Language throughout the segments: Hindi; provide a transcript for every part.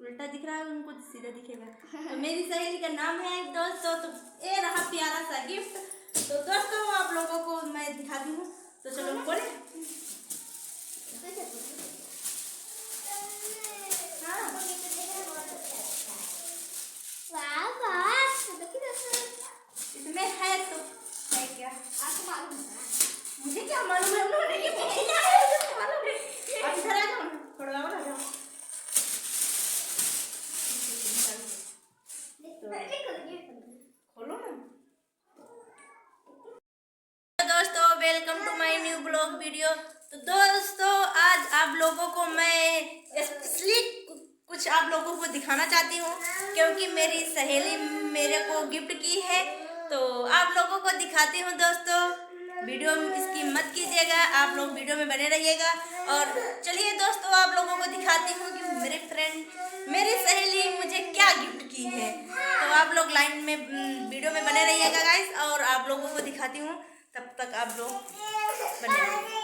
उल्टा दिख रहा है उनको सीधा दिखेगा। तो मेरी सहेली का नाम है दोस्तों, तो ये रहा प्यारा सा गिफ्ट। तो दोस्तों आप लोगों को मैं दिखाती हूँ, तो चलो खोले। इसमें है तो है क्या आपको मालूम है? मुझे क्या मालूम है, उन्होंने ये भेजा है, मुझे मालूम है। आप इधर आ जाओ, थोड़ा और आ जाओ। खोलो ना। दोस्तों welcome to my new blog video. तो दोस्तों आज आप लोगों को मैं स्पेशली कुछ आप लोगों को दिखाना चाहती हूँ, क्योंकि मेरी सहेली मेरे को गिफ्ट की है। तो आप लोगों को दिखाती हूँ दोस्तों, वीडियो इसकी मत कीजिएगा, आप लोग वीडियो में बने रहिएगा। और चलिए दोस्तों आप लोगों को दिखाती हूँ कि मेरे फ्रेंड मेरी सहेली मुझे क्या गिफ्ट की है। तो आप लोग लाइन में वीडियो में बने रहिएगा गाइस, और आप लोगों को दिखाती हूँ, तब तक आप लोग बने रहिए।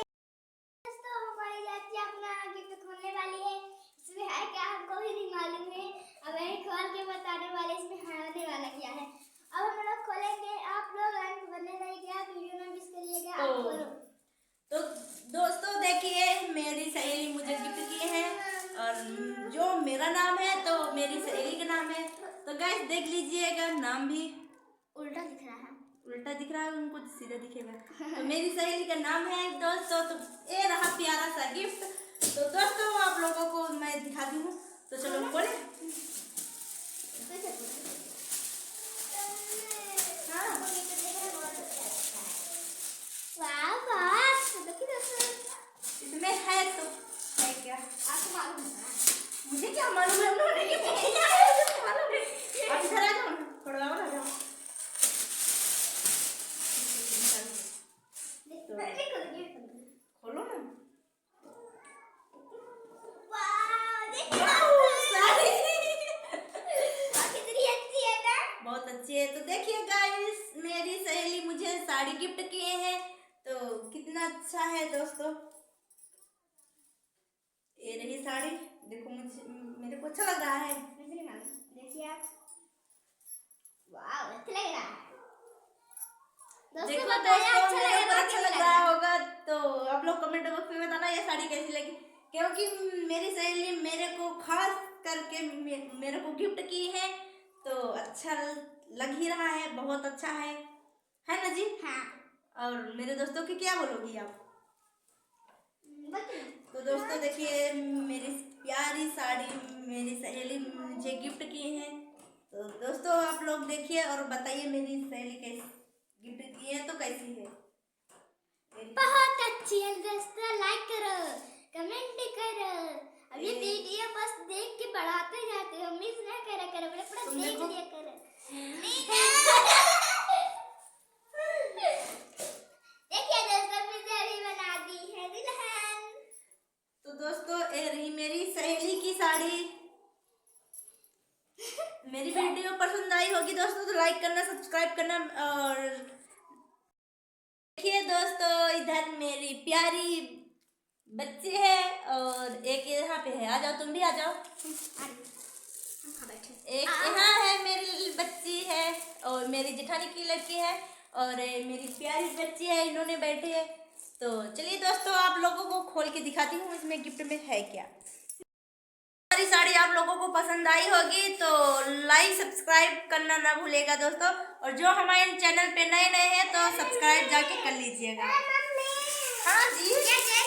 दोस्तों हमारी चाची अपना गिफ्ट खोलने वाली है। इसमें है क्या हमको भी नहीं मालूम है, अब वही खोल के बताने वाले इसमें होने वाला क्या है। अब हम लोग खोलेंगे, आप लोग लाइन में बने रहिएगा, वीडियो में मिस करिएगा। तो दोस्तों देखिए मेरी सहेली मुझे गिफ्ट किए हैं, और जो मेरा नाम है तो मेरी सहेली का नाम है। तो गाइस देख लीजिएगा, नाम भी उल्टा दिख रहा है, उल्टा दिख रहा है उनको सीधा दिखेगा। तो मेरी सहेली का नाम है दोस्तों, तो ये रहा प्यारा सा गिफ्ट। तो दोस्तों आप लोगों को मैं दिखाती हूँ, तो चलो खोले। इसमें है तो है क्या आपको मालूम है? मुझे क्या मालूम है, उन्होंने ये भेजा है, मुझे मालूम है। आप इधर आ जाओ, थोड़ा और आ जाओ। खोलो ना। बहुत अच्छी है। तो देखिए गाइस मेरी सहेली मुझे साड़ी गिफ्ट किए हैं, तो कितना अच्छा है दोस्तों। ये रही साड़ी, देखो मुझे मेरे को अच्छा लग रहा है। देखिए आप, वाह अच्छा लग रहा है। देखो दोस्तों अच्छा लग रहा होगा, तो आप लोग कमेंट बॉक्स में बताना ये साड़ी कैसी लगी, क्योंकि मेरी सहेली मेरे को खास करके मेरे को गिफ्ट की है, तो अच्छा लग ही रहा है, बहुत अच्छा है ना जी? हाँ। और मेरे दोस्तों की क्या बोलोगी आप? तो दोस्तों देखिए मेरी प्यारी साड़ी मेरी सहेली मुझे गिफ्ट की है। तो दोस्तों आप लोग देखिए और बताइए मेरी सहेली कैसी गिफ्ट की है, तो कैसी है? बहुत अच्छी है दोस्तों, लाइक करो, कमेंट करो। अब ये वीडियो बस देख के बढ़ाते जाते हो, मिस ना करा करो, पूरा देख लिया करो। देखिए दोस्तों पिज्जा भी बना दी है दुल्हन। तो दोस्तों ये रही मेरी सहेली की साड़ी। मेरी वीडियो पसंद आई होगी दोस्तों तो लाइक करना, सब्सक्राइब करना। और देखिए दोस्तों इधर मेरी प्यारी बच्ची है, और एक यहाँ पे है, आ जाओ तुम भी आ जाओ। एक यहाँ है मेरी बच्ची है, और मेरी जेठानी की लड़की है, और मेरी प्यारी बच्ची है, इन्होंने बैठे हैं। तो चलिए दोस्तों आप लोगों को खोल के दिखाती हूँ इसमें गिफ्ट में है क्या। हमारी साड़ी आप लोगों को पसंद आई होगी तो लाइक सब्सक्राइब करना ना भूलेगा दोस्तों, और जो हमारे चैनल पे नए हैं तो सब्सक्राइब जाके कर लीजिएगा। हाँ जी।